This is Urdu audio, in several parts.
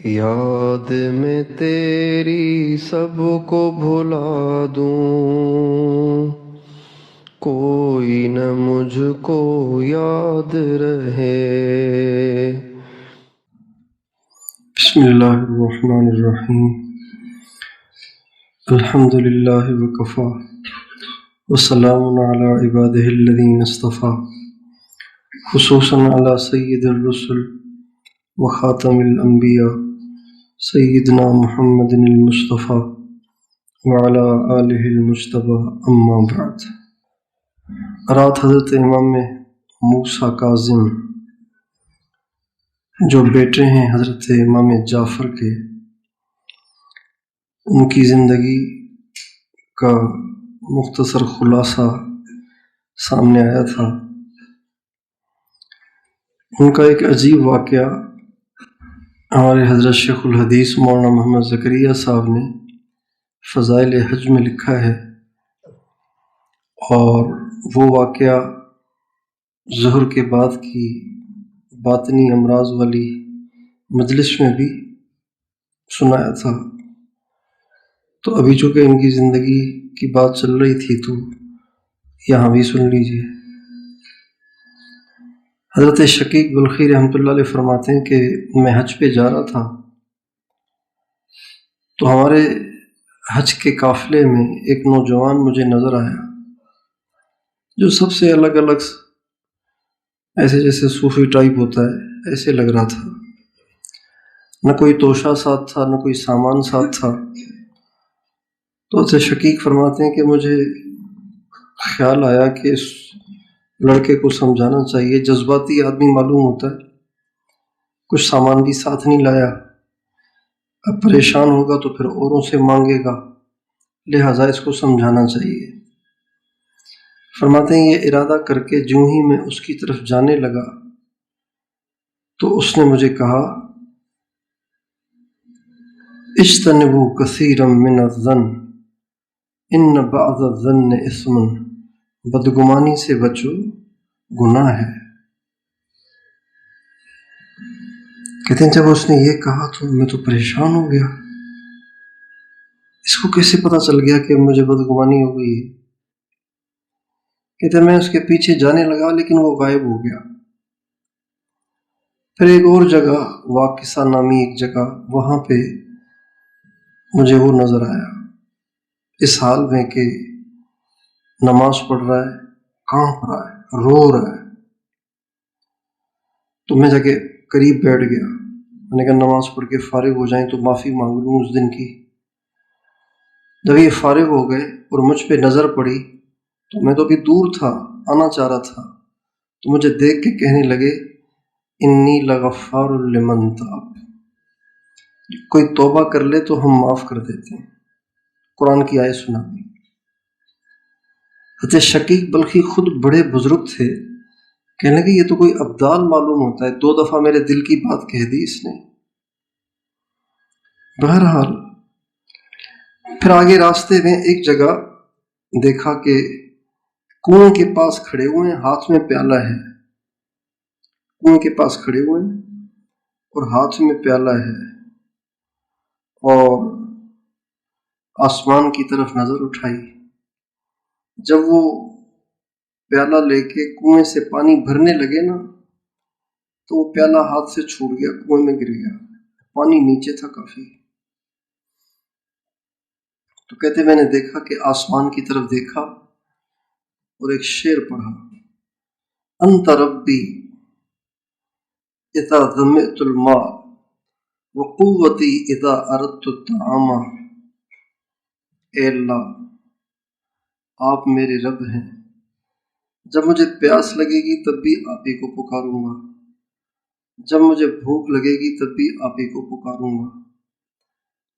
یاد میں تیری سب کو بھلا دوں، کوئی نہ مجھ کو یاد رہے۔ بسم اللہ الرحمن الرحیم۔ الحمد للہ وکفی وسلام علی عبادہ الذین اصطفیٰ، خصوصاً علی سید الرسل وخاتم الانبیاء سیدنا محمد المصطفیٰ وعلی آلہ المجتبیٰ، اما بعد۔ رات حضرت امام موسیٰ کاظم جو بیٹے ہیں حضرت امام جعفر کے، ان کی زندگی کا مختصر خلاصہ سامنے آیا تھا۔ ان کا ایک عجیب واقعہ ہمارے حضرت شیخ الحدیث مولانا محمد زکریا صاحب نے فضائل حج میں لکھا ہے، اور وہ واقعہ ظہر کے بعد کی باطنی امراض والی مجلس میں بھی سنایا تھا۔ تو ابھی چونکہ ان کی زندگی کی بات چل رہی تھی تو یہاں بھی سن لیجیے۔ حضرت شقیق بلخی رحمۃ اللہ علیہ فرماتے ہیں کہ میں حج پہ جا رہا تھا، تو ہمارے حج کے قافلے میں ایک نوجوان مجھے نظر آیا جو سب سے الگ الگ، ایسے جیسے صوفی ٹائپ ہوتا ہے ایسے لگ رہا تھا۔ نہ کوئی توشہ ساتھ تھا، نہ کوئی سامان ساتھ تھا۔ تو اسے شقیق فرماتے ہیں کہ مجھے خیال آیا کہ اس لڑکے کو سمجھانا چاہیے، جذباتی آدمی معلوم ہوتا ہے، کچھ سامان بھی ساتھ نہیں لایا، اب پریشان ہوگا تو پھر اوروں سے مانگے گا، لہٰذا اس کو سمجھانا چاہیے۔ فرماتے ہیں یہ ارادہ کر کے جوں ہی میں اس کی طرف جانے لگا تو اس نے مجھے کہا، اجتنبوا کثیرا من الظن ان بعض الظن اثم، بدگمانی سے بچو، گناہ ہے۔ کہتے ہیں جب اس نے یہ کہا تو میں تو پریشان ہو گیا، اس کو کیسے پتہ چل گیا کہ مجھے بدگمانی ہو گئی ہے؟ کہتے ہیں میں اس کے پیچھے جانے لگا لیکن وہ غائب ہو گیا۔ پھر ایک اور جگہ، واقصہ نامی ایک جگہ، وہاں پہ مجھے وہ نظر آیا اس حال میں کہ نماز پڑھ رہا ہے، کانپ رہا ہے، رو رہا ہے۔ تو میں جا کے قریب بیٹھ گیا، میں نے کہا نماز پڑھ کے فارغ ہو جائیں تو معافی مانگ لوں اس دن کی۔ جب یہ فارغ ہو گئے اور مجھ پہ نظر پڑی تو میں تو بھی دور تھا، آنا چاہ رہا تھا، تو مجھے دیکھ کے کہنے لگے، انی لغفار لمن تاب، کوئی توبہ کر لے تو ہم معاف کر دیتے ہیں۔ قرآن کی آیت سنا دی۔ حضرت شقیق بلخی خود بڑے بزرگ تھے، کہنے لگے یہ تو کوئی ابدال معلوم ہوتا ہے، 2 دفعہ میرے دل کی بات کہہ دی اس نے۔ بہرحال پھر آگے راستے میں ایک جگہ دیکھا کہ کنویں کے پاس کھڑے ہوئے ہیں، ہاتھ میں پیالہ ہے، کنویں کے پاس کھڑے ہوئے ہیں اور ہاتھ میں پیالہ ہے، اور آسمان کی طرف نظر اٹھائی۔ جب وہ پیالہ لے کے کنویں سے پانی بھرنے لگے نا تو وہ پیالہ ہاتھ سے چھوٹ گیا، کنویں میں گر گیا، پانی نیچے تھا کافی۔ تو کہتے میں نے دیکھا کہ آسمان کی طرف دیکھا اور ایک شعر پڑھا، انت ربی اذا ظمئت الماء وقوتی اذا اردت الطعام، اے اللہ آپ میرے رب ہیں، جب مجھے پیاس لگے گی تب بھی آپ ہی کو پکاروں گا، جب مجھے بھوک لگے گی تب بھی آپ ہی کو پکاروں گا۔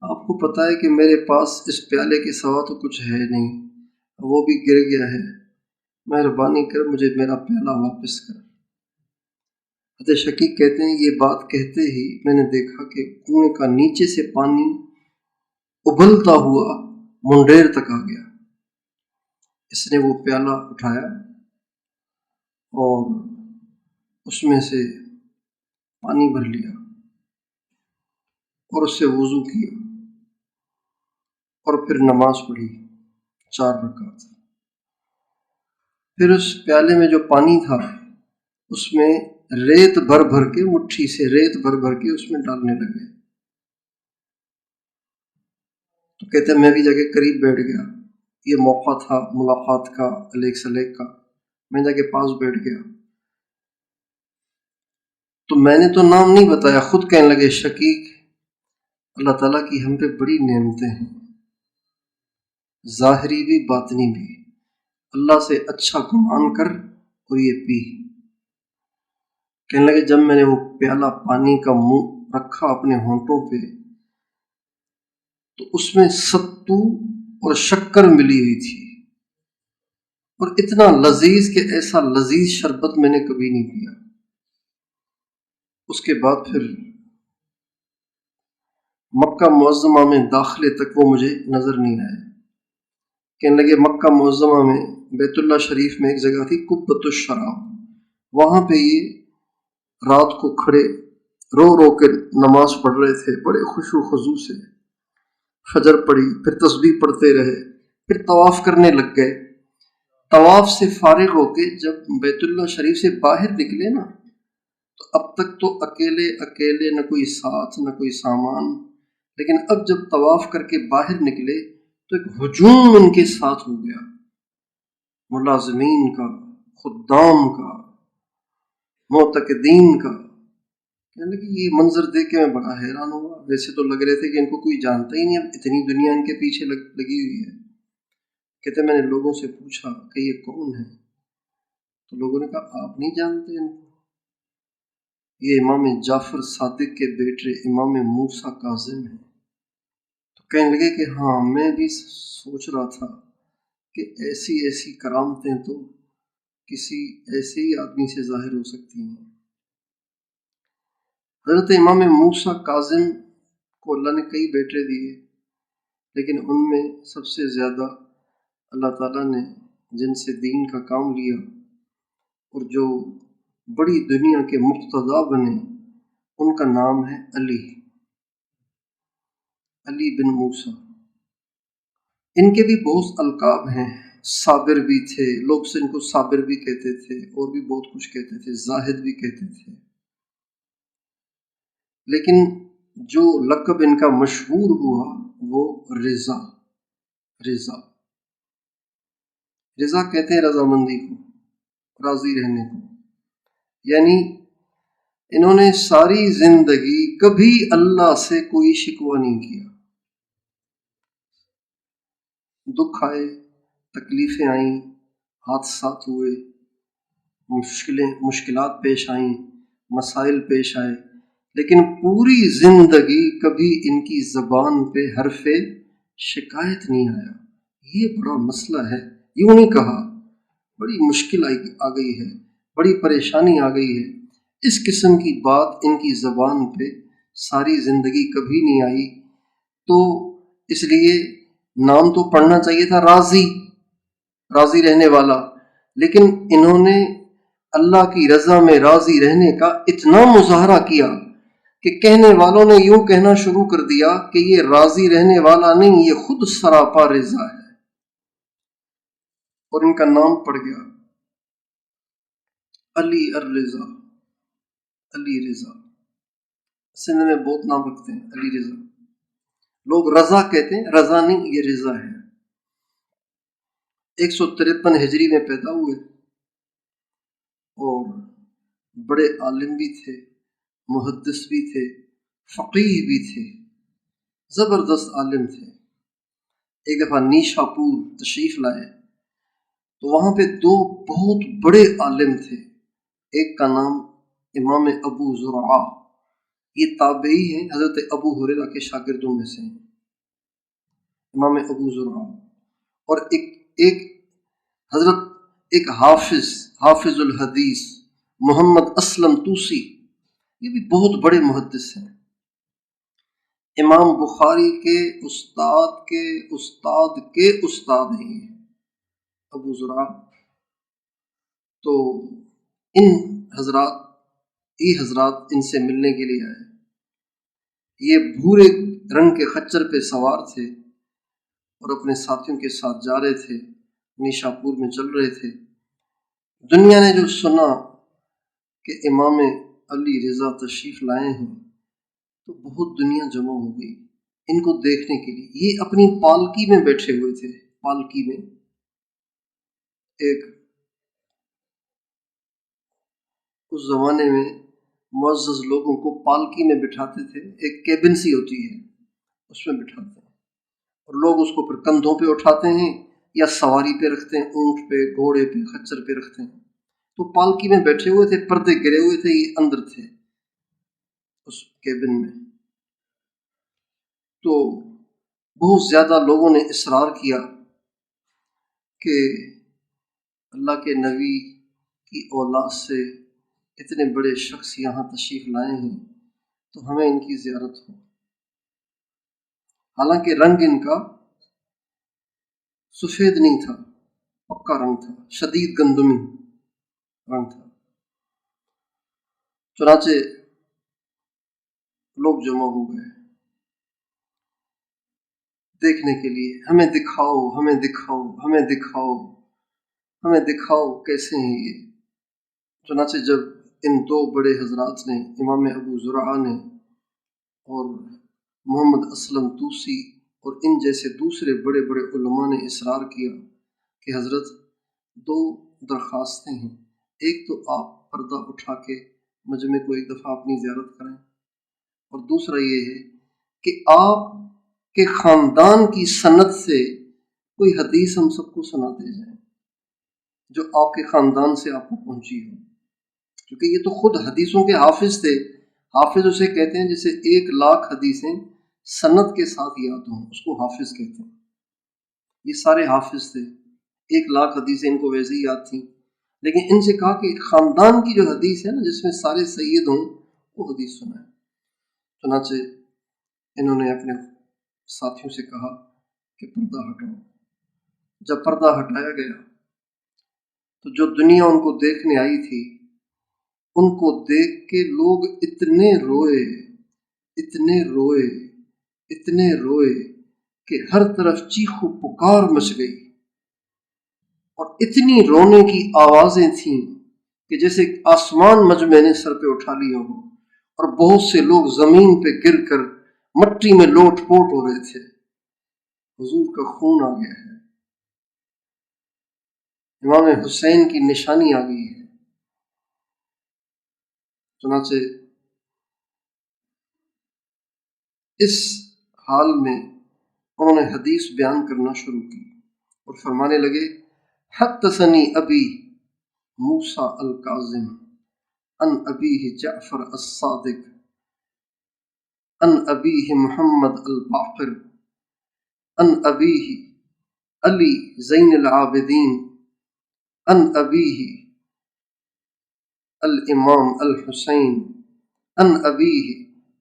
آپ کو پتہ ہے کہ میرے پاس اس پیالے کے سوا تو کچھ ہے نہیں، وہ بھی گر گیا ہے، مہربانی کر مجھے میرا پیالہ واپس کر۔ حضرت شقیق کہتے ہیں یہ بات کہتے ہی میں نے دیکھا کہ کنویں کا نیچے سے پانی ابلتا ہوا منڈیر تک آ گیا۔ اس نے وہ پیالہ اٹھایا اور اس میں سے پانی بھر لیا۔ اور اس سے وضو کیا اور پھر نماز پڑھی 4 رکعت۔ پھر اس پیالے میں جو پانی تھا اس میں ریت بھر بھر کے، مٹھی سے ریت بھر بھر کے اس میں ڈالنے لگے۔ تو کہتے ہیں میں بھی جا کے قریب بیٹھ گیا، یہ موقع تھا ملاقات کا، علیک سلیک کا، میں جا کے پاس بیٹھ گیا۔ تو میں نے تو نام نہیں بتایا، خود کہنے لگے شقیق اللہ تعالیٰ کی ہم پہ بڑی نعمتیں ہیں، ظاہری بھی باطنی بھی، اللہ سے اچھا گمان کر اور یہ پی۔ کہنے لگے جب میں نے وہ پیالہ پانی کا منہ رکھا اپنے ہونٹوں پہ تو اس میں ستو اور شکر ملی ہوئی تھی، اور اتنا لذیذ کہ ایسا لذیذ شربت میں نے کبھی نہیں پیا۔ اس کے بعد پھر مکہ معظمہ میں داخلے تک وہ مجھے نظر نہیں آئے۔ کہنے لگے مکہ معظمہ میں بیت اللہ شریف میں ایک جگہ تھی قبۃ الشراب، وہاں پہ یہ رات کو کھڑے رو رو کے نماز پڑھ رہے تھے بڑے خشوع و خضوع سے۔ فجر پڑھی، پھر تسبیح پڑھتے رہے، پھر طواف کرنے لگ گئے۔ طواف سے فارغ ہو کے جب بیت اللہ شریف سے باہر نکلے نا، تو اب تک تو اکیلے اکیلے، نہ کوئی ساتھ نہ کوئی سامان، لیکن اب جب طواف کر کے باہر نکلے تو ایک ہجوم ان کے ساتھ ہو گیا، ملازمین کا، خدام کا، معتقدین کا۔ کہنے لگے یہ منظر دیکھ کے میں بڑا حیران ہوا، ویسے تو لگ رہے تھے کہ ان کو کوئی جانتا ہی نہیں، اب اتنی دنیا ان کے پیچھے لگی ہوئی ہے۔ کہتے میں نے لوگوں سے پوچھا کہ یہ کون ہے؟ تو لوگوں نے کہا آپ نہیں جانتے ان کو، یہ امام جعفر صادق کے بیٹے امام موسیٰ کاظم ہیں۔ تو کہنے لگے کہ ہاں میں بھی سوچ رہا تھا کہ ایسی ایسی کرامتیں تو کسی ایسے ہی آدمی سے ظاہر ہو سکتی ہیں۔ حضرت امام موسیٰ کاظم کو اللہ نے کئی بیٹے دیے، لیکن ان میں سب سے زیادہ اللہ تعالیٰ نے جن سے دین کا کام لیا اور جو بڑی دنیا کے مقتدا بنے، ان کا نام ہے علی بن موسیٰ۔ ان کے بھی بہت القاب ہیں، صابر بھی تھے، لوگ سے ان کو صابر بھی کہتے تھے، اور بھی بہت کچھ کہتے تھے، زاہد بھی کہتے تھے، لیکن جو لقب ان کا مشہور ہوا وہ رضا کہتے ہیں رضامندی کو، راضی رہنے کو۔ یعنی انہوں نے ساری زندگی کبھی اللہ سے کوئی شکوہ نہیں کیا۔ دکھ آئے، تکلیفیں آئیں، حادثات ہوئے، مشکلات پیش آئیں، مسائل پیش آئے، لیکن پوری زندگی کبھی ان کی زبان پہ حرف شکایت نہیں آیا، یہ بڑا مسئلہ ہے، یوں نہیں کہا بڑی مشکل آ گئی ہے، بڑی پریشانی آ گئی ہے، اس قسم کی بات ان کی زبان پہ ساری زندگی کبھی نہیں آئی۔ تو اس لیے نام تو پڑھنا چاہیے تھا راضی رہنے والا، لیکن انہوں نے اللہ کی رضا میں راضی رہنے کا اتنا مظاہرہ کیا کہ کہنے والوں نے یوں کہنا شروع کر دیا کہ یہ راضی رہنے والا نہیں، یہ خود سراپا رضا ہے، اور ان کا نام پڑ گیا علی الرضا، علی رضا۔ سندھ میں بہت نام رکھتے ہیں علی رضا، لوگ رضا کہتے ہیں، رضا نہیں، یہ رضا ہے۔ 153 ہجری میں پیدا ہوئے اور بڑے عالم بھی تھے، محدث بھی تھے، فقیہ بھی تھے، زبردست عالم تھے۔ ایک دفعہ نیشا پور تشریف لائے تو وہاں پہ 2 بہت بڑے عالم تھے، ایک کا نام امام ابو زرعہ، یہ تابعی ہیں، حضرت ابو ہریرہ کے شاگردوں میں سے ہیں، امام ابو زرعہ، اور ایک حافظ الحدیث محمد اسلم توسی، یہ بھی بہت بڑے محدث ہیں، امام بخاری کے استاد کے استاد کے استاد ہیں ابو زرعہ۔ تو یہ حضرات ان سے ملنے کے لیے آئے، یہ بھورے رنگ کے خچر پہ سوار تھے اور اپنے ساتھیوں کے ساتھ جا رہے تھے، نیشاپور میں چل رہے تھے۔ دنیا نے جو سنا کہ امام علی رضا تشریف لائے ہیں تو بہت دنیا جمع ہو گئی ان کو دیکھنے کے لیے۔ یہ اپنی پالکی میں بیٹھے ہوئے تھے، پالکی میں ایک اس زمانے میں معزز لوگوں کو پالکی میں بٹھاتے تھے، ایک کیبن سی ہوتی ہے اس میں بٹھاتے ہیں اور لوگ اس کو پھر کندھوں پہ اٹھاتے ہیں یا سواری پہ رکھتے ہیں، اونٹ پہ، گھوڑے پہ، خچر پہ رکھتے ہیں۔ تو پالکی میں بیٹھے ہوئے تھے، پردے گرے ہوئے تھے، یہ اندر تھے اس کیبن میں۔ تو بہت زیادہ لوگوں نے اصرار کیا کہ اللہ کے نبی کی اولاد سے اتنے بڑے شخص یہاں تشریف لائے ہیں تو ہمیں ان کی زیارت ہو۔ حالانکہ رنگ ان کا سفید نہیں تھا، پکا رنگ تھا، شدید گندمی رنگ تھا۔ چنانچہ لوگ جمع ہو گئے دیکھنے کے لیے، ہمیں دکھاؤ، ہمیں دکھاؤ، ہمیں دکھاؤ، ہمیں دکھاؤ کیسے ہیں یہ۔ چنانچہ جب ان دو بڑے حضرات نے، امام ابو زرعہ نے اور محمد اسلم توسی اور ان جیسے دوسرے بڑے بڑے علماء نے اصرار کیا کہ حضرت دو درخواستیں ہیں، ایک تو آپ پردہ اٹھا کے مجمع کو ایک دفعہ اپنی زیارت کریں، اور دوسرا یہ ہے کہ آپ کے خاندان کی سند سے کوئی حدیث ہم سب کو سناتے جائیں جو آپ کے خاندان سے آپ کو پہنچی ہو، کیونکہ یہ تو خود حدیثوں کے حافظ تھے۔ حافظ اسے کہتے ہیں جسے 1,00,000 حدیثیں سند کے ساتھ یاد ہوں، اس کو حافظ کہتے ہیں۔ یہ سارے حافظ تھے، 1,00,000 حدیثیں ان کو ویسے ہی یاد تھیں، لیکن ان سے کہا کہ خاندان کی جو حدیث ہے نا جس میں سارے سید ہوں وہ حدیث سنائیں۔ چنانچہ انہوں نے اپنے ساتھیوں سے کہا کہ پردہ ہٹاؤ۔ جب پردہ ہٹایا گیا تو جو دنیا ان کو دیکھنے آئی تھی ان کو دیکھ کے لوگ اتنے روئے، اتنے روئے، اتنے روئے کہ ہر طرف چیخ و پکار مچ گئی، اور اتنی رونے کی آوازیں تھیں کہ جیسے آسمان مجمع نے سر پہ اٹھا لیا ہو، اور بہت سے لوگ زمین پہ گر کر مٹی میں لوٹ پوٹ ہو رہے تھے۔ حضور کا خون آ گیا ہے، امام حسین کی نشانی آ گئی ہے۔ چنانچہ اس حال میں انہوں نے حدیث بیان کرنا شروع کی اور فرمانے لگے، حدثنی ابی موسیٰ الکاظم عن ابیہ جعفر الصادق عن ابیہ محمد الباقر عن ابیہ علی زین العابدین عن ابیہ الامام الحسین عن ابیہ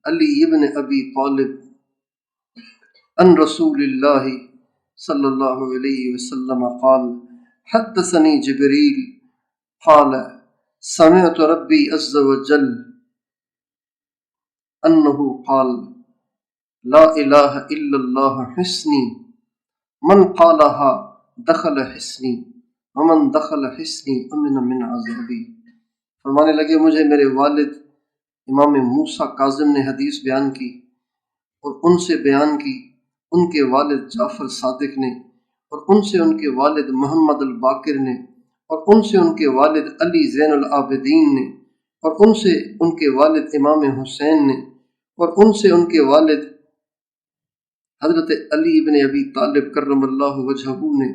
علی ابن ابی طالب عن رسول اللہ صلی اللہ علیہ وسلم قال حدثنی جبریل قال سمعت ربی عز وجل انہ قال لا الہ الا اللہ حسنی من قالها دخل حسنی ومن دخل حسنی امن من عذابی۔ فرمانے لگے مجھے میرے والد امام موسیٰ کاظم نے حدیث بیان کی اور ان سے بیان کی ان کے والد جعفر صادق نے، اور ان سے ان کے والد محمد الباقر نے، اور ان سے ان کے والد علی زین العابدین نے، اور ان سے ان کے والد امام حسین نے، اور ان سے ان کے والد حضرت علی ابن ابی طالب کرم اللہ وجہہ نے،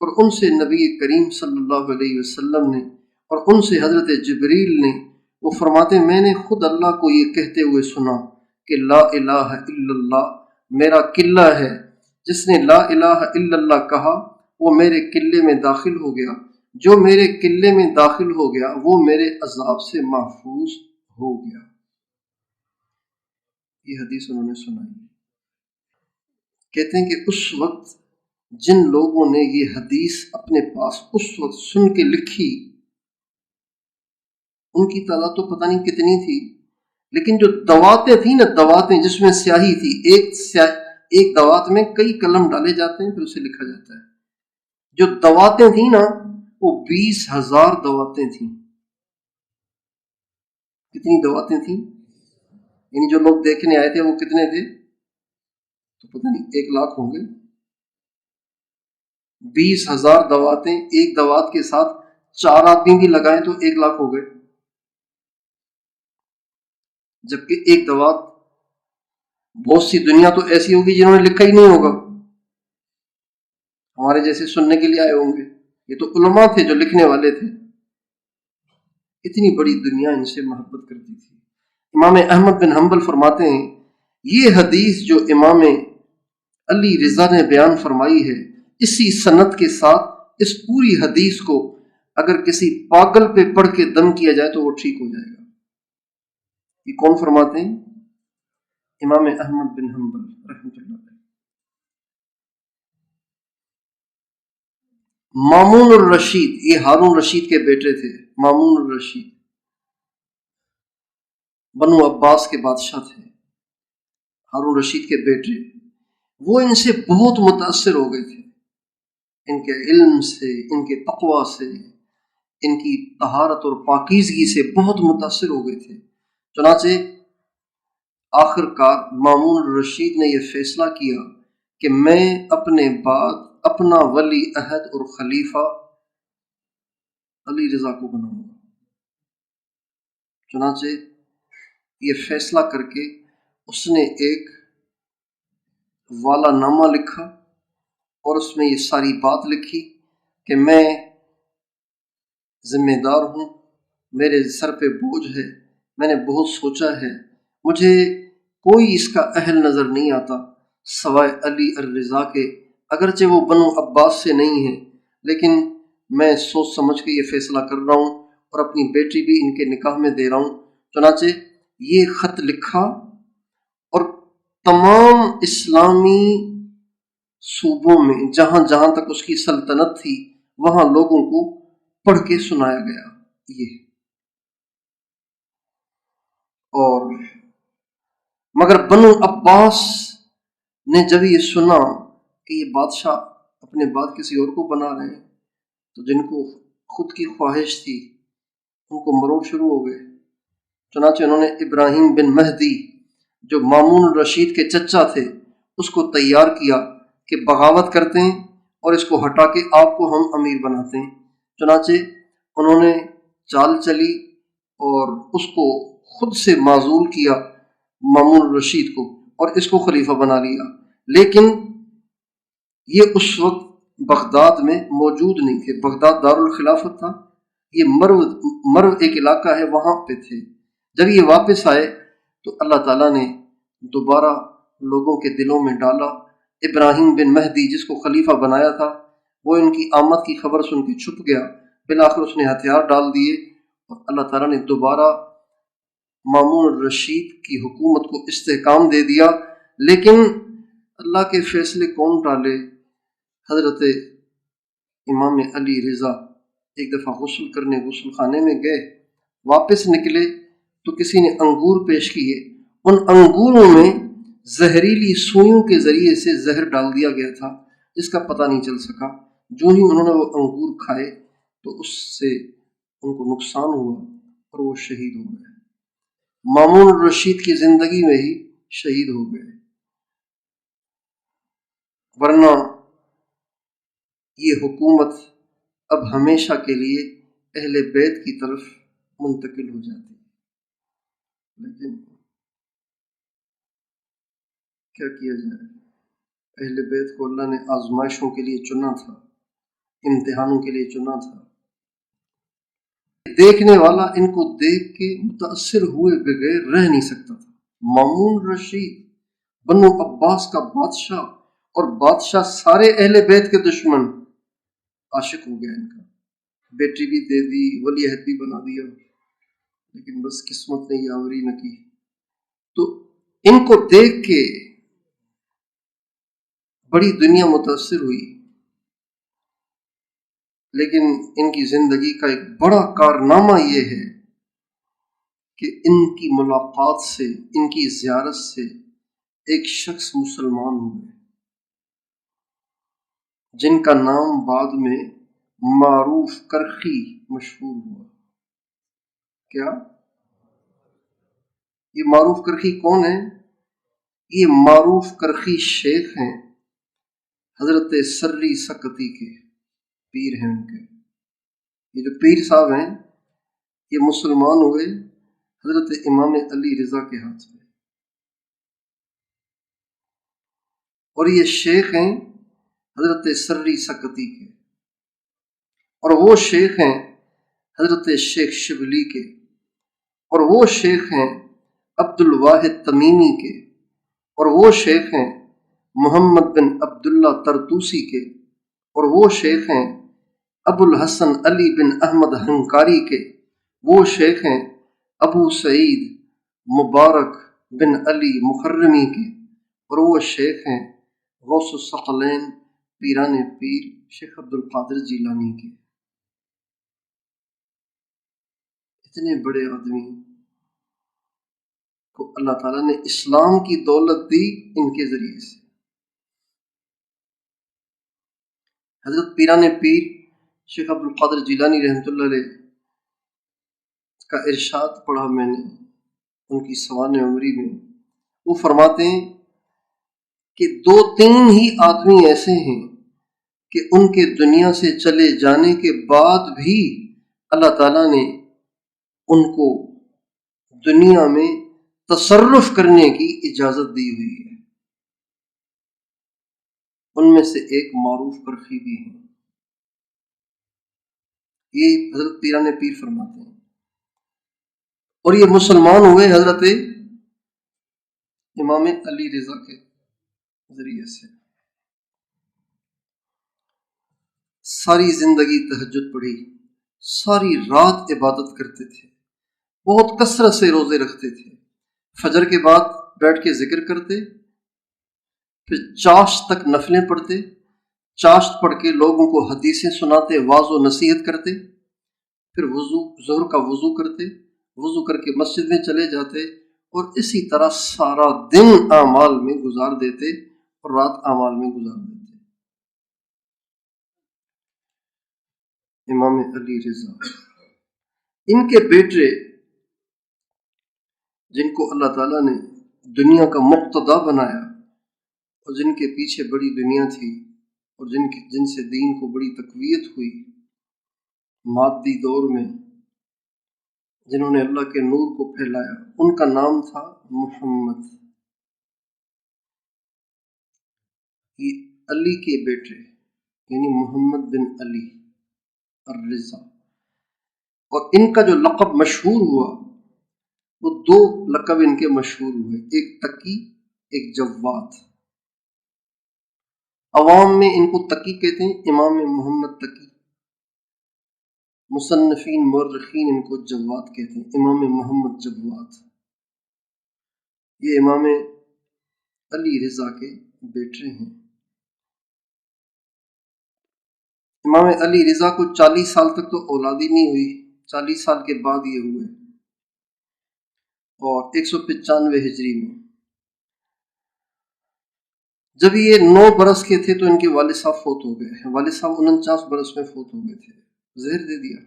اور ان سے نبی کریم صلی اللہ علیہ وسلم نے، اور ان سے حضرت جبریل نے۔ وہ فرماتے میں نے خود اللہ کو یہ کہتے ہوئے سنا کہ لا الہ الا اللہ میرا قلعہ ہے، جس نے لا الہ الا اللہ کہا وہ میرے قلعے میں داخل ہو گیا، جو میرے قلعے میں داخل ہو گیا وہ میرے عذاب سے محفوظ ہو گیا۔ یہ حدیث انہوں نے سنائی۔ کہتے ہیں کہ اس وقت جن لوگوں نے یہ حدیث اپنے پاس اس وقت سن کے لکھی ان کی تعداد تو پتہ نہیں کتنی تھی، لیکن جو دواتیں تھیں نا، دواتیں جس میں سیاہی تھی، ایک دوات میں کئی قلم ڈالے جاتے ہیں پھر اسے لکھا جاتا ہے. جو دواتیں تھیں نا وہ 20,000 دواتیں تھیں. کتنی دواتیں تھیں؟ یعنی جو لوگ دیکھنے آئے تھے وہ کتنے تھے؟ تو پتہ نہیں 1,00,000 ہوں گے. 20,000 دواتیں، ایک دوات کے ساتھ 4 آدمی بھی لگائیں تو 1,00,000 ہو گئے. جبکہ ایک دوات، بہت سی دنیا تو ایسی ہوگی جنہوں نے لکھا ہی نہیں ہوگا، ہمارے جیسے سننے کے لیے آئے ہوں گے. یہ تو علماء تھے جو لکھنے والے تھے. اتنی بڑی دنیا ان سے محبت کرتی تھی. امام احمد بن حنبل فرماتے ہیں یہ حدیث جو امام علی رضا نے بیان فرمائی ہے، اسی سند کے ساتھ اس پوری حدیث کو اگر کسی پاگل پہ پڑھ کے دم کیا جائے تو وہ ٹھیک ہو جائے گا. یہ کون فرماتے ہیں؟ امام احمد بن حنبل رحمۃ اللہ علیہ. مامون الرشید، یہ ہارون رشید کے بیٹے تھے. مامون الرشید بنو عباس کے بادشاہ تھے. ہارون رشید کے بیٹے، وہ ان سے بہت متاثر ہو گئے تھے، ان کے علم سے، ان کے تقوی سے، ان کی طہارت اور پاکیزگی سے بہت متاثر ہو گئے تھے. چنانچہ آخر کار مامون الرشید نے یہ فیصلہ کیا کہ میں اپنے بعد اپنا ولی عہد اور خلیفہ علی رضا کو بناؤں گا. چنانچہ یہ فیصلہ کر کے اس نے ایک والا نامہ لکھا اور اس میں یہ ساری بات لکھی کہ میں ذمہ دار ہوں، میرے سر پہ بوجھ ہے، میں نے بہت سوچا ہے، مجھے کوئی اس کا اہل نظر نہیں آتا سوائے علی الرضا کے. اگرچہ وہ بنو عباس سے نہیں ہیں لیکن میں سوچ سمجھ کے یہ فیصلہ کر رہا ہوں اور اپنی بیٹی بھی ان کے نکاح میں دے رہا ہوں. چنانچہ یہ خط لکھا اور تمام اسلامی صوبوں میں جہاں جہاں تک اس کی سلطنت تھی وہاں لوگوں کو پڑھ کے سنایا گیا. یہ اور مگر بنو عباس نے جب یہ سنا کہ یہ بادشاہ اپنے بعد کسی اور کو بنا رہے ہیں تو جن کو خود کی خواہش تھی ان کو مروڑ شروع ہو گئے. چنانچہ انہوں نے ابراہیم بن مہدی جو مامون الرشید کے چچا تھے اس کو تیار کیا کہ بغاوت کرتے ہیں اور اس کو ہٹا کے آپ کو ہم امیر بناتے ہیں. چنانچہ انہوں نے چال چلی اور اس کو خود سے معزول کیا مامون الرشید کو اور اس کو خلیفہ بنا لیا. لیکن یہ اس وقت بغداد میں موجود نہیں تھے. بغداد دارالخلافت تھا، یہ مرو ایک علاقہ ہے وہاں پہ تھے. جب یہ واپس آئے تو اللہ تعالیٰ نے دوبارہ لوگوں کے دلوں میں ڈالا. ابراہیم بن مہدی جس کو خلیفہ بنایا تھا وہ ان کی آمد کی خبر سن کے چھپ گیا. بالآخر اس نے ہتھیار ڈال دیے اور اللہ تعالیٰ نے دوبارہ مامون الرشید کی حکومت کو استحکام دے دیا. لیکن اللہ کے فیصلے کون ٹالے؟ حضرت امام علی رضا ایک دفعہ غسل کرنے غسل خانے میں گئے، واپس نکلے تو کسی نے انگور پیش کیے. ان انگوروں میں زہریلی سوئیوں کے ذریعے سے زہر ڈال دیا گیا تھا جس کا پتہ نہیں چل سکا. جو ہی انہوں نے وہ انگور کھائے تو اس سے ان کو نقصان ہوا اور وہ شہید ہو گئے. مامون الرشید کی زندگی میں ہی شہید ہو گئے، ورنہ یہ حکومت اب ہمیشہ کے لیے اہل بیت کی طرف منتقل ہو جاتی. لیکن کیا کیا جائے، اہل بیت کو اللہ نے آزمائشوں کے لیے چنا تھا، امتحانوں کے لیے چنا تھا. دیکھنے والا ان کو دیکھ کے متاثر ہوئے بغیر رہ نہیں سکتا تھا. مامون رشید بنو عباس کا بادشاہ اور بادشاہ سارے اہل بیت کے دشمن، عاشق ہو گیا. ان کا بیٹی بھی دے دی، ولی عہد بھی بنا دیا، لیکن بس قسمت نے یاوری نہ کی. تو ان کو دیکھ کے بڑی دنیا متاثر ہوئی. لیکن ان کی زندگی کا ایک بڑا کارنامہ یہ ہے کہ ان کی ملاقات سے، ان کی زیارت سے ایک شخص مسلمان ہوئے جن کا نام بعد میں معروف کرخی مشہور ہوا۔ کیا یہ معروف کرخی کون ہے؟ یہ معروف کرخی شیخ ہیں، حضرت سری سکتی کے پیر ہیں ان کے۔ یہ جو پیر صاحب ہیں یہ مسلمان ہوئے حضرت امام علی رضا کے ہاتھ میں، اور یہ شیخ ہیں حضرت سری سکتی کے، اور وہ شیخ ہیں حضرت شیخ شبلی کے، اور وہ شیخ ہیں عبد الواحد تمیمی کے، اور وہ شیخ ہیں محمد بن عبداللہ ترتوسی کے، اور وہ شیخ ہیں ابو الحسن علی بن احمد ہنکاری کے، وہ شیخ ہیں ابو سعید مبارک بن علی مخرمی کے، اور وہ شیخ ہیں غوث الثقلین پیران پیر شیخ عبد القادر جیلانی کے۔ اتنے بڑے آدمی کو اللہ تعالیٰ نے اسلام کی دولت دی ان کے ذریعے سے۔ حضرت پیران پیر شیخ عبد القادر جیلانی رحمۃ اللہ علیہ کا ارشاد پڑھا میں نے ان کی سوانح عمری میں، وہ فرماتے ہیں کہ 2-3 ہی آدمی ایسے ہیں کہ ان کے دنیا سے چلے جانے کے بعد بھی اللہ تعالیٰ نے ان کو دنیا میں تصرف کرنے کی اجازت دی ہوئی ہے۔ ان میں سے ایک معروف کرخی بھی ہیں، یہ حضرت پیران پیر فرماتے ہیں، اور یہ مسلمان ہوئے حضرت امام علی رضا کے ذریعے سے۔ ساری زندگی تہجد پڑھی، ساری رات عبادت کرتے تھے، بہت کثرت سے روزے رکھتے تھے، فجر کے بعد بیٹھ کے ذکر کرتے، پھر چاشت تک نفلیں پڑھتے، چاشت پڑھ کے لوگوں کو حدیثیں سناتے، واعظ و نصیحت کرتے، پھر ظہر کا وضو کرتے، وضو کر کے مسجد میں چلے جاتے، اور اسی طرح سارا دن اعمال میں گزار دیتے اور رات اعمال میں گزار دیتے۔ امام علی رضا، ان کے بیٹے جن کو اللہ تعالیٰ نے دنیا کا مقتدا بنایا اور جن کے پیچھے بڑی دنیا تھی اور جن سے دین کو بڑی تقویت ہوئی مادی دور میں، جنہوں نے اللہ کے نور کو پھیلایا، ان کا نام تھا محمد۔ یہ علی کے بیٹے یعنی محمد بن علی الرضا، اور ان کا جو لقب مشہور ہوا وہ 2 لقب ان کے مشہور ہوئے، ایک تقی ایک جواد۔ عوام میں ان کو تقی کہتے ہیں، امام محمد تقی، مصنفین مورخین ان کو جواد کہتے ہیں، امام محمد جواد۔ یہ امام علی رضا کے بیٹے ہیں۔ امام علی رضا کو 40 سال تک تو اولاد ہی نہیں ہوئی، 40 سال کے بعد یہ ہوئے، اور 195 ہجری میں جب یہ 9 برس کے تھے تو ان کے والد صاحب فوت ہو گئے۔ والد صاحب 49 برس میں فوت ہو گئے تھے، زہر دے دیا۔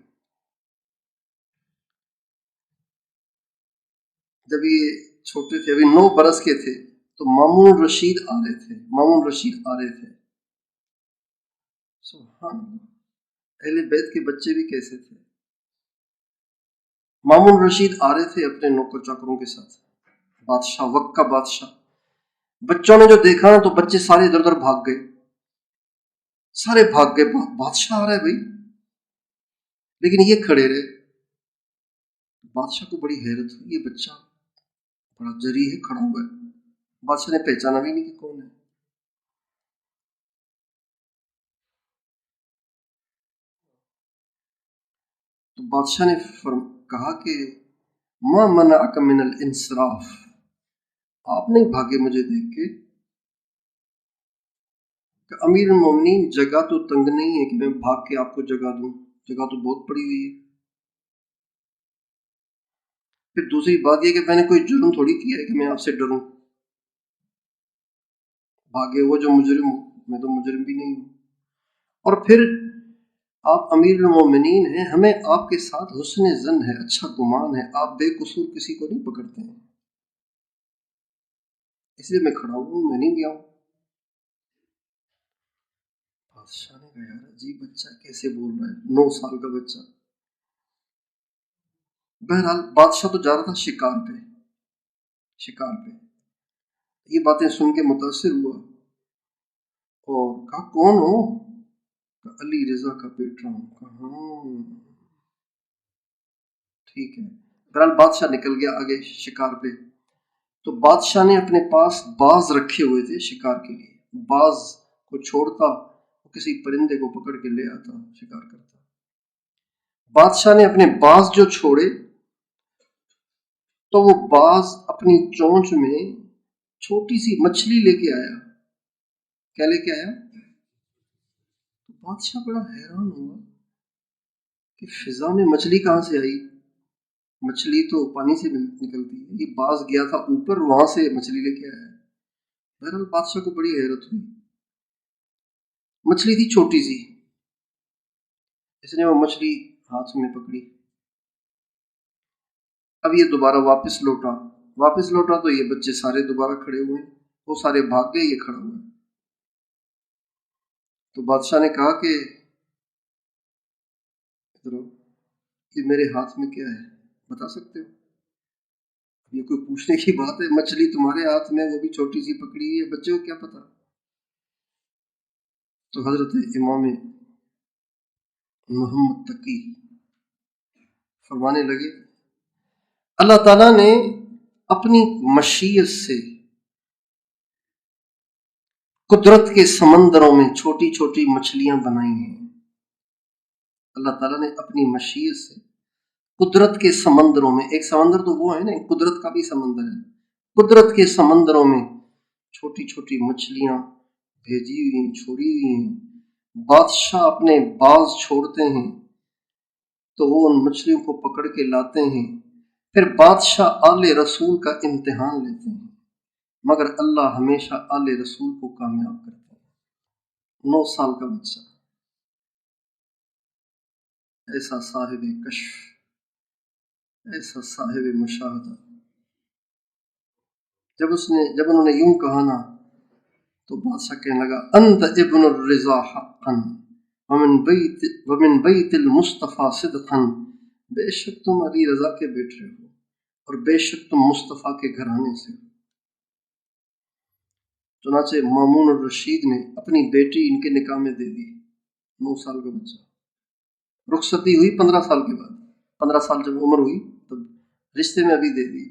جب یہ چھوٹے تھے، ابھی 9 برس کے تھے، تو مامون رشید آ رہے تھے، مامون رشید آ رہے تھے۔ سبحان اللہ، اہل بیت کے بچے بھی کیسے تھے۔ مامون رشید آ رہے تھے اپنے نوکر چاکروں کے ساتھ، بادشاہ، وقت کا بادشاہ۔ بچوں نے جو دیکھا نا تو بچے سارے ادھر ادھر بھاگ گئے، سارے بھاگ گئے، بادشاہ آ رہا ہے بھائی، لیکن یہ کھڑے رہے۔ بادشاہ کو بڑی حیرت ہوئی، یہ بچہ بڑا جری ہے، کھڑا ہوا ہے۔ بادشاہ نے پہچانا بھی نہیں کہ کون ہے۔ تو بادشاہ نے کہا کہ ما منعک من الانصراف، آپ نہیں بھاگے مجھے دیکھ کے؟ کہ امیر المومنین جگہ تو تنگ نہیں ہے کہ میں بھاگ کے آپ کو جگہ دوں، جگہ تو بہت پڑی ہوئی ہے۔ پھر دوسری بات یہ کہ میں نے کوئی جرم تھوڑی کیا ہے کہ میں آپ سے ڈروں، بھاگے وہ جو مجرم ہو، میں تو مجرم بھی نہیں ہوں۔ اور پھر آپ امیر المومنین ہیں، ہمیں آپ کے ساتھ حسن ظن ہے، اچھا گمان ہے، آپ بے قصور کسی کو نہیں پکڑتے ہیں، اس لیے میں کھڑا ہوں، میں نہیں گیا ہوں۔ بادشاہ نے کہا یار عجیب بچہ کیسے بول رہا ہے، 9 سال کا بچہ۔ بہرحال بادشاہ تو جا رہا تھا شکار پہ، یہ باتیں سن کے متاثر ہوا اور کہا کون ہو؟ کہا علی رضا کا بیٹا ہوں۔ کہا ہاں ٹھیک ہے۔ بہرحال بادشاہ نکل گیا آگے شکار پہ، تو بادشاہ نے اپنے پاس باز رکھے ہوئے تھے شکار کے لیے، باز کو چھوڑتا وہ کسی پرندے کو پکڑ کے لے آتا شکار کرتا۔ بادشاہ نے اپنے باز جو چھوڑے تو وہ باز اپنی چونچ میں چھوٹی سی مچھلی لے کے آیا۔ کیا لے کے آیا؟ بادشاہ بڑا حیران ہوا کہ فضا میں مچھلی کہاں سے آئی، مچھلی تو پانی سے نکلتی ہے، یہ باز گیا تھا اوپر، وہاں سے مچھلی لے کے آیا۔ بہرحال بادشاہ کو بڑی حیرت ہوئی، مچھلی تھی چھوٹی سی، اس نے وہ مچھلی ہاتھ میں پکڑی۔ اب یہ دوبارہ واپس لوٹا تو یہ بچے سارے دوبارہ کھڑے ہوئے، وہ سارے بھاگ گئے، یہ کھڑا ہوا۔ تو بادشاہ نے کہا کہ یہ میرے ہاتھ میں کیا ہے، بتا سکتے ہو؟ یہ کوئی پوچھنے کی بات ہے؟ مچھلی تمہارے ہاتھ میں، وہ بھی چھوٹی سی پکڑی ہے، بچے کو کیا پتا؟ تو حضرت امام محمد تقی فرمانے لگے اللہ تعالیٰ نے اپنی مشیت سے قدرت کے سمندروں میں چھوٹی چھوٹی مچھلیاں بنائی ہیں۔ اللہ تعالیٰ نے اپنی مشیت سے قدرت کے سمندروں میں، ایک سمندر تو وہ ہے نا، قدرت کا بھی سمندر ہے، قدرت کے سمندروں میں چھوٹی چھوٹی مچھلیاں بھیجی ہوئی ہیں، چھوڑی ہوئی ہیں۔ بادشاہ اپنے باز چھوڑتے ہیں تو وہ ان مچھلیوں کو پکڑ کے لاتے ہیں، پھر بادشاہ آل رسول کا امتحان لیتے ہیں، مگر اللہ ہمیشہ آل رسول کو کامیاب کرتے ہیں۔ 9 سال کا بچہ، ایسا صاحب کشف، ایسا صاحب مشاہدہ۔ جب انہوں نے یوں کہا نا تو بادشاہ کہنے لگا انت ابن الرضا حقا ومن بیت المصطفیٰ صدقا، بے شک تم علی رضا کے بیٹے ہو اور بے شک تم مصطفیٰ کے گھرانے سے ہو۔ چنانچہ مامون الرشید نے اپنی بیٹی ان کے نکاح میں دے دی، 9 سال کا بچہ۔ رخصتی ہوئی 15 سال کے بعد، 15 سال جب عمر ہوئی تب رشتے میں ابھی دے دی۔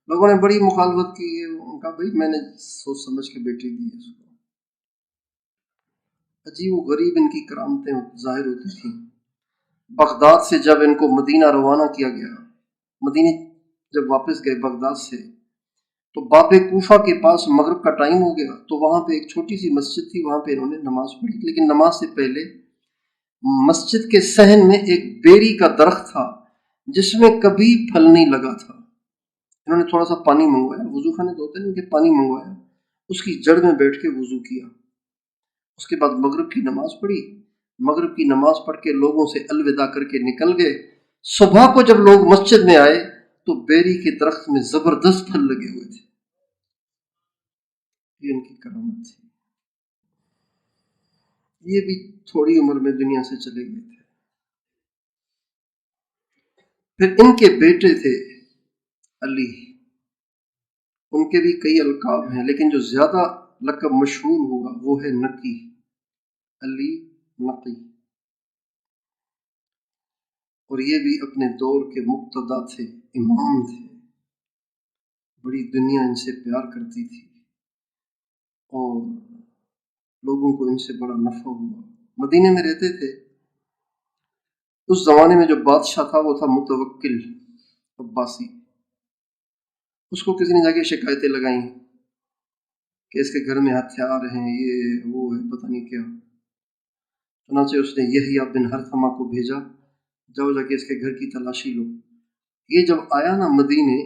لوگوں نے بڑی مخالفت کی، ان کا بھائی میں نے سوچ سمجھ کے بیٹی دی ہے اس کو۔ عجیب و غریب ان کی کرامتیں ظاہر ہوتی تھیں۔ بغداد سے جب ان کو مدینہ روانہ کیا گیا، مدینہ جب واپس گئے بغداد سے، تو باب کوفہ کے پاس مغرب کا ٹائم ہو گیا، تو وہاں پہ ایک چھوٹی سی مسجد تھی، وہاں پہ انہوں نے نماز پڑھی، لیکن نماز سے پہلے مسجد کے صحن میں ایک بیری کا درخت تھا جس میں کبھی پھل نہیں لگا تھا۔ انہوں نے تھوڑا سا پانی منگوایا، وضو خانے دھوتے نہیں کہ پانی منگوایا، اس کی جڑ میں بیٹھ کے وضو کیا، اس کے بعد مغرب کی نماز پڑھی، مغرب کی نماز پڑھ کے لوگوں سے الوداع کر کے نکل گئے۔ صبح کو جب لوگ مسجد میں آئے تو بیری کے درخت میں زبردست پھل لگے ہوئے تھے۔ یہ ان کی کرامت تھی۔ یہ بھی تھوڑی عمر میں دنیا سے چلے گئے تھے۔ پھر ان کے بیٹے تھے علی، ان کے بھی کئی القاب ہیں، لیکن جو زیادہ لقب مشہور ہوا وہ ہے نقی، علی نقی۔ اور یہ بھی اپنے دور کے مقتدی تھے، امام تھے، بڑی دنیا ان سے پیار کرتی تھی اور لوگوں کو ان سے بڑا نفع ہوا۔ مدینے میں رہتے تھے۔ اس زمانے میں جو بادشاہ تھا وہ تھا متوکل عباسی، اس کو کسی نے جا کے شکایتیں لگائیں کہ اس کے گھر میں ہتھیار ہیں، یہ وہ ہے، پتہ نہیں کیا۔ چنانچہ اس نے یحییٰ بن حرثمہ کو بھیجا، جاؤ جا کے اس کے گھر کی تلاشی لو۔ یہ جب آیا نا مدینے،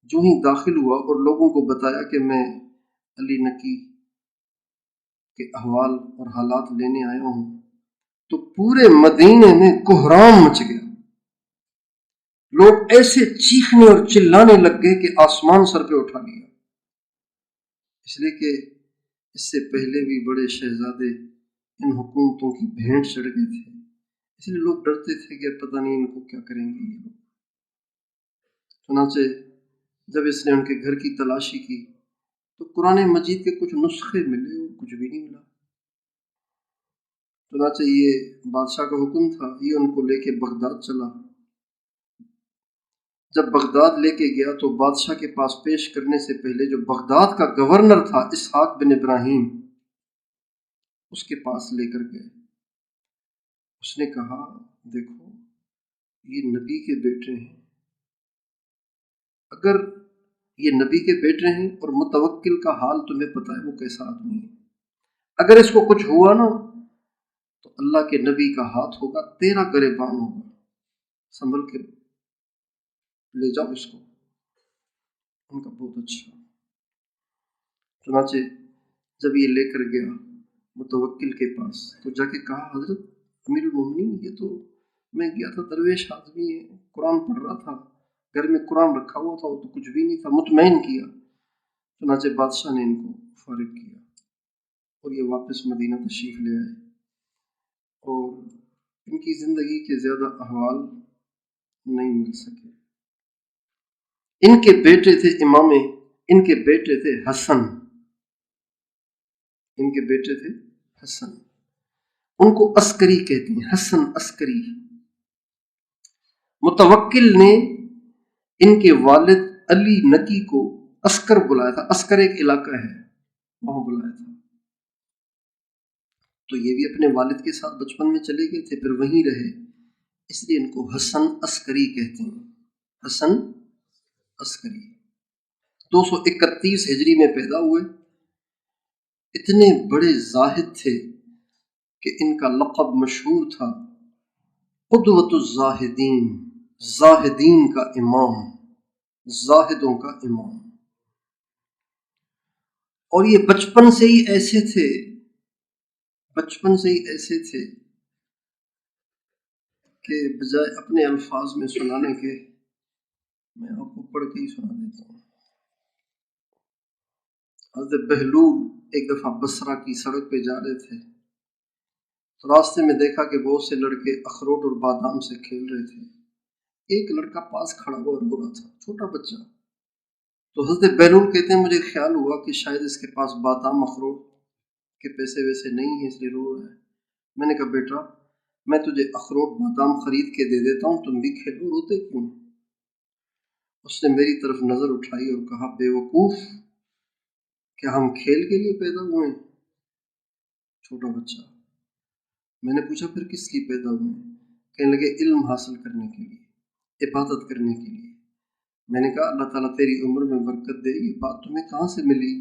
جو ہی داخل ہوا اور لوگوں کو بتایا کہ میں علی نقی کے احوال اور حالات لینے آیا ہوں، تو پورے مدینے میں کوہرام مچ گیا. لوگ ایسے چیخنے اور چلانے لگ گئے کہ آسمان سر پہ اٹھا لیا. اس لیے کہ اس سے پہلے بھی بڑے شہزادے ان حکومتوں کی بھینٹ چڑھ گئے تھے، اس لیے لوگ ڈرتے تھے کہ پتہ نہیں ان کو کیا کریں گے یہ لوگ. چنانچہ جب اس نے ان کے گھر کی تلاشی کی تو قرآن مجید کے کچھ نسخے ملے اور کچھ بھی نہیں ملا. چنانچہ یہ بادشاہ کا حکم تھا، یہ ان کو لے کے بغداد چلا. جب بغداد لے کے گیا تو بادشاہ کے پاس پیش کرنے سے پہلے جو بغداد کا گورنر تھا اسحاق بن ابراہیم، اس کے پاس لے کر گئے. اس نے کہا دیکھو یہ نبی کے بیٹے ہیں، اگر یہ نبی کے بیٹے ہیں اور متوکل کا حال تمہیں پتہ ہے وہ کیسا آدمی ہے، اگر اس کو کچھ ہوا نا تو اللہ کے نبی کا ہاتھ ہوگا، تیرا گریبان ہوگا، سنبھل کے لے جاؤ اس کو. ان کا بہت اچھا. چنانچہ جب یہ لے کر گیا متوکل کے پاس تو جا کے کہا حضرت امیر المومنین، یہ تو میں گیا تھا، درویش آدمی ہے، قرآن پڑھ رہا تھا، گھر میں قرآن رکھا ہوا تھا، وہ تو کچھ بھی نہیں تھا. مطمئن کیا. چنانچہ بادشاہ نے ان کو فارغ کیا اور یہ واپس مدینہ تشریف لے آئے. اور ان کی زندگی کے زیادہ احوال نہیں مل سکے. ان کے بیٹے تھے امام، ان کے بیٹے تھے حسن، ان کے بیٹے تھے حسن. ان کو عسکری کہتے ہیں، حسن عسکری. متوکل نے ان کے والد علی نقی کو عسکر بلایا تھا. عسکر ایک علاقہ ہے وہاں بلایا تھا. تو یہ بھی اپنے والد کے ساتھ بچپن میں چلے گئے تھے، پھر وہیں رہے، اس لیے ان کو حسن عسکری کہتے ہیں. حسن عسکری 231 ہجری میں پیدا ہوئے. اتنے بڑے زاہد تھے کہ ان کا لقب مشہور تھا قدوۃ الزاہدین، زاہدین کا امام، زاہدوں کا امام. اور یہ بچپن سے ہی ایسے تھے، بچپن سے ہی ایسے تھے کہ بجائے اپنے الفاظ میں سنانے کے میں آپ کو پڑھ کے ہی سنا دیتا ہوں. حضرت بہلول ایک دفعہ بصرہ کی سڑک پہ جا رہے تھے تو راستے میں دیکھا کہ بہت سے لڑکے اخروٹ اور بادام سے کھیل رہے تھے. ایک لڑکا پاس کھڑا ہوا رو رہا تھا، چھوٹا بچہ. تو حضرت بہلول کہتے ہیں مجھے خیال ہوا کہ شاید اس کے پاس بادام اخروٹ کے پیسے ویسے نہیں ہیں اس لیے رو رہا ہے. میں نے کہا بیٹا میں تجھے اخروٹ بادام خرید کے دے دیتا ہوں، تم بھی کھیلو، روتے کیوں؟ اس نے میری طرف نظر اٹھائی اور کہا بے وقوف، کیا ہم کھیل کے لیے پیدا ہوئے ہیں؟ چھوٹا بچہ. میں نے پوچھا پھر کس لیے پیدا ہوئے ہیں؟ کہنے لگے علم حاصل کرنے کے لیے، عبادت کرنے کے لیے. میں نے کہا اللہ تعالیٰ تیری عمر میں برکت دے، یہ بات تمہیں کہاں سے ملی؟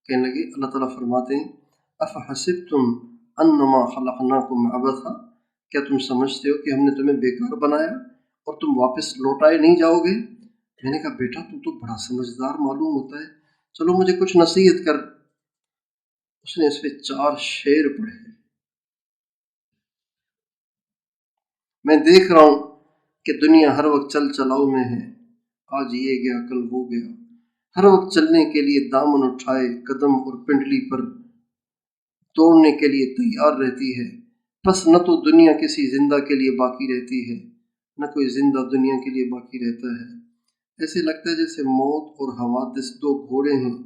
کہنے لگے اللہ تعالیٰ فرماتے ہیں افحسبتم انما خلقناکم عبثا، کیا تم سمجھتے ہو کہ ہم نے تمہیں بیکار بنایا اور تم واپس لوٹائے نہیں جاؤ گے؟ میں نے کہا بیٹا تو بڑا سمجھدار معلوم ہوتا ہے، چلو مجھے کچھ نصیحت کر. اس نے اس پہ 4 شعر پڑھے. میں دیکھ رہا ہوں کہ دنیا ہر وقت چل چلاؤ میں ہے، آج یہ گیا کل وہ گیا، ہر وقت چلنے کے لیے دامن اٹھائے قدم اور پنڈلی پر توڑنے کے لیے تیار رہتی ہے. پس نہ تو دنیا کسی زندہ کے لیے باقی رہتی ہے نہ کوئی زندہ دنیا کے لیے باقی رہتا ہے. ایسے لگتا ہے جیسے موت اور حوادث 2 گھوڑے ہیں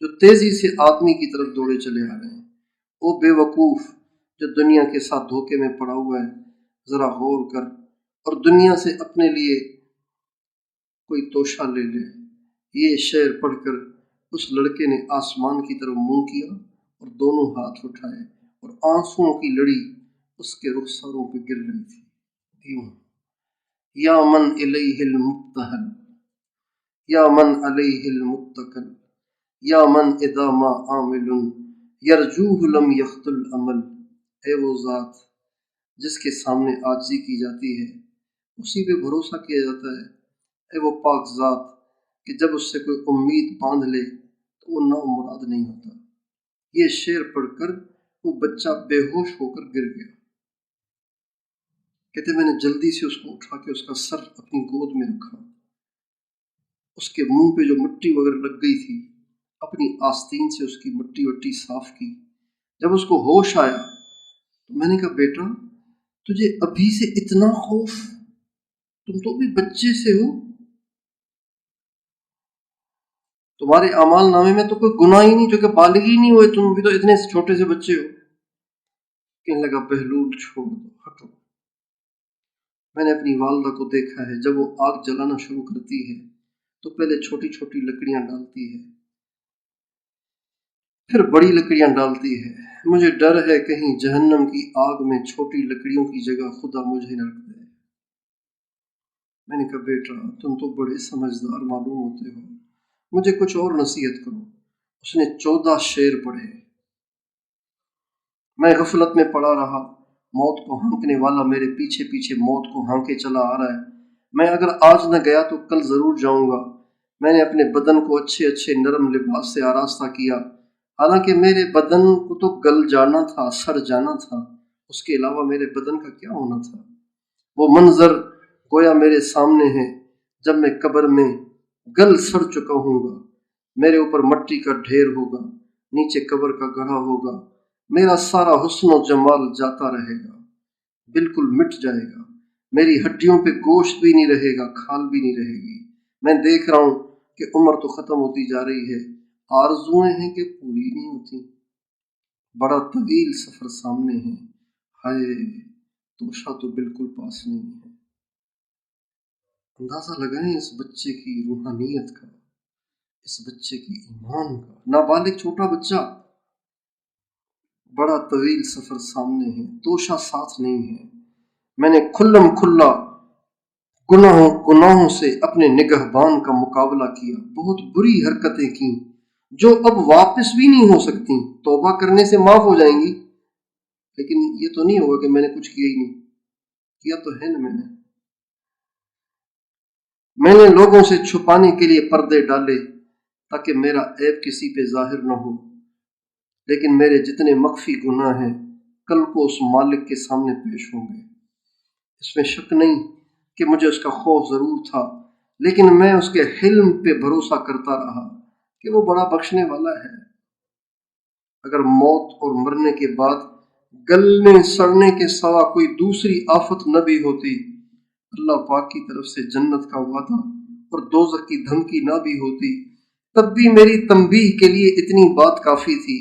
جو تیزی سے آدمی کی طرف دوڑے چلے آ رہے ہیں. او بے وقوف جو دنیا کے ساتھ دھوکے میں پڑا ہوا ہے، ذرا غور کر اور دنیا سے اپنے لیے کوئی توشہ لے لے. یہ شعر پڑھ کر اس لڑکے نے آسمان کی طرف منہ کیا اور دونوں ہاتھ اٹھائے اور آنسوؤں کی لڑی اس کے رخساروں پہ گر رہی تھی. یوں یا من الیہ المبتہل، یا من علیہ المتکل، یا من اذا ما عامل یرجوہ لم یخط العمل. اے وہ ذات جس کے سامنے عاجزی کی جاتی ہے اسی پہ بھروسہ کیا جاتا ہے، اے وہ پاک ذات کہ جب اس سے کوئی امید باندھ لے تو وہ نامراد نہیں ہوتا۔ یہ شعر پڑھ کر وہ بچہ بے ہوش ہو کر گر گیا۔ کہتے میں نے جلدی سے اس کو اٹھا کے اس کا سر اپنی گود میں رکھا، اس کے منہ پہ جو مٹی وغیرہ لگ گئی تھی اپنی آستین سے اس کی مٹی وٹی صاف کی۔ جب اس کو ہوش آیا تو میں نے کہا بیٹا تجھے ابھی سے اتنا خوف، تم تو بھی بچے سے ہو، تمہارے اعمال نامے میں تو کوئی گناہ ہی نہیں، جو کہ بالغ ہی نہیں ہوئے، تم بھی تو اتنے چھوٹے سے بچے ہو۔ کہنے لگا بہلول چھوڑ دو، ہٹو۔ میں نے اپنی والدہ کو دیکھا ہے جب وہ آگ جلانا شروع کرتی ہے تو پہلے چھوٹی چھوٹی لکڑیاں ڈالتی ہے، پھر بڑی لکڑیاں ڈالتی ہے۔ مجھے ڈر ہے کہیں جہنم کی آگ میں چھوٹی لکڑیوں کی جگہ خدا مجھے نہ رکھ دے۔ میں نے کہا بیٹا تم تو بڑے سمجھدار معلوم ہوتے ہو، مجھے کچھ اور نصیحت کرو۔ اس نے 14 شعر پڑھے۔ میں غفلت میں پڑا رہا، موت کو ہانکنے والا میرے پیچھے پیچھے موت کو ہانکے چلا آ رہا ہے۔ میں اگر آج نہ گیا تو کل ضرور جاؤں گا۔ میں نے اپنے بدن کو اچھے اچھے نرم لباس سے آراستہ کیا، حالانکہ میرے بدن کو تو گل جانا تھا، سڑ جانا تھا، اس کے علاوہ میرے بدن کا کیا ہونا تھا؟ وہ منظر گویا میرے سامنے ہے جب میں قبر میں گل سڑ چکا ہوں گا، میرے اوپر مٹی کا ڈھیر ہوگا، نیچے قبر کا گڑھا ہوگا، میرا سارا حسن و جمال جاتا رہے گا، بالکل مٹ جائے گا، میری ہڈیوں پہ گوشت بھی نہیں رہے گا، کھال بھی نہیں رہے گی۔ میں دیکھ رہا ہوں کہ عمر تو ختم ہوتی جا رہی ہے، آرزویں ہیں کہ پوری نہیں ہوتی، بڑا طویل سفر سامنے ہے، ہائے توشہ تو بالکل پاس نہیں ہے۔ اندازہ لگائیں اس بچے کی روحانیت کا، اس بچے کی ایمان کا، نابالغ چھوٹا بچہ، بڑا طویل سفر سامنے ہے، توشہ ساتھ نہیں ہے۔ میں نے کھلم کھلا گناہوں سے اپنے نگہبان کا مقابلہ کیا، بہت بری حرکتیں کی جو اب واپس بھی نہیں ہو سکتی، توبہ کرنے سے معاف ہو جائیں گی، لیکن یہ تو نہیں ہوگا کہ میں نے کچھ کیا ہی نہیں، کیا تو ہے نا میں نے لوگوں سے چھپانے کے لیے پردے ڈالے تاکہ میرا عیب کسی پہ ظاہر نہ ہو، لیکن میرے جتنے مخفی گناہ ہیں کل کو اس مالک کے سامنے پیش ہوں گے۔ اس میں شک نہیں کہ مجھے اس کا خوف ضرور تھا، لیکن میں اس کے حلم پہ بھروسہ کرتا رہا کہ وہ بڑا بخشنے والا ہے۔ اگر موت اور مرنے کے بعد گلنے سڑنے کے سوا کوئی دوسری آفت نہ بھی ہوتی، اللہ پاک کی طرف سے جنت کا وعدہ اور دوزخ کی دھمکی نہ بھی ہوتی، تب بھی میری تنبیہ کے لیے اتنی بات کافی تھی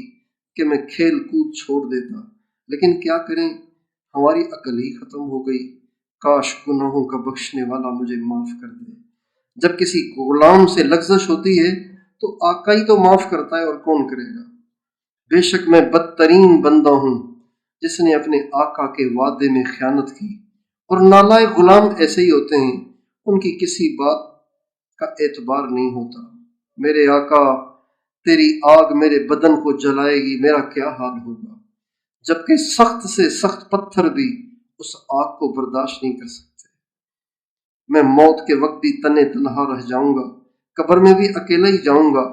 کہ میں کھیل کود چھوڑ دیتا، لیکن کیا کریں ہماری عقل ہی ختم ہو گئی۔ کاش گناہوں کا بخشنے والا مجھے معاف کر دے۔ جب کسی غلام سے لغزش ہوتی ہے تو آقا ہی تو معاف کرتا ہے، اور کون کرے گا؟ بے شک میں بدترین بندہ ہوں جس نے اپنے آقا کے وعدے میں خیانت کی، اور نالائق غلام ایسے ہی ہوتے ہیں، ان کی کسی بات کا اعتبار نہیں ہوتا۔ میرے آقا تیری آگ میرے بدن کو جلائے گی، میرا کیا حال ہوگا؟ جبکہ سخت سے سخت پتھر بھی اس آگ کو برداشت نہیں کر سکتے۔ میں موت کے وقت بھی تنے تنہا رہ جاؤں گا، قبر میں بھی اکیلا ہی جاؤں گا،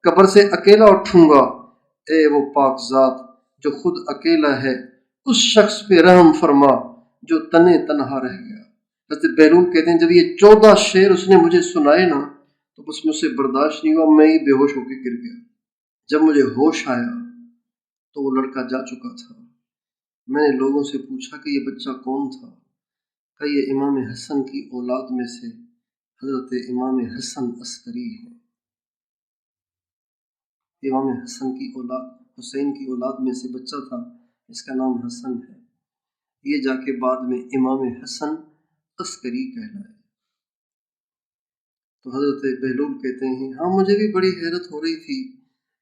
قبر سے اکیلا اٹھوں گا۔ اے وہ پاک ذات جو خود اکیلا ہے، اس شخص پہ رحم فرما جو تنے تنہا رہ گیا۔ حضرت بیرون کہتے ہیں جب یہ 14 شعر اس نے مجھے سنائے نا تو بس مجھ سے برداشت نہیں ہوا، میں ہی بے ہوش ہو کے گر گیا۔ جب مجھے ہوش آیا تو وہ لڑکا جا چکا تھا۔ میں نے لوگوں سے پوچھا کہ یہ بچہ کون تھا؟ کہ یہ امام حسن کی اولاد میں سے حضرت امام حسن عسکری ہیں۔ امام حسن کی اولاد، حسین کی اولاد میں سے بچہ تھا، اس کا نام حسن ہے۔ یہ جا کے بعد میں امام حسن عسکری کہلائے۔ تو حضرت بہلول کہتے ہیں ہاں مجھے بھی بڑی حیرت ہو رہی تھی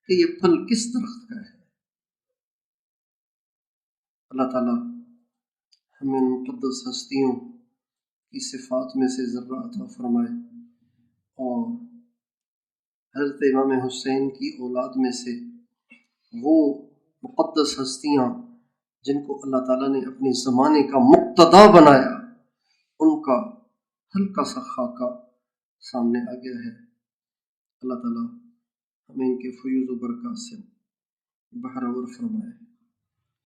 کہ یہ پھل کس درخت کا ہے۔ اللہ تعالیٰ ہمیں مقدس ہستیوں کی صفات میں سے ذرہ عطا فرمائے، اور حضرت امام حسین کی اولاد میں سے وہ مقدس ہستیاں جن کو اللہ تعالیٰ نے اپنے زمانے کا مقتدا بنایا، ان کا ہلکا سا خاکہ سامنے آ گیا ہے۔ اللہ تعالیٰ ہمیں ان کے فیوز و برکات سے بہرور فرمائے۔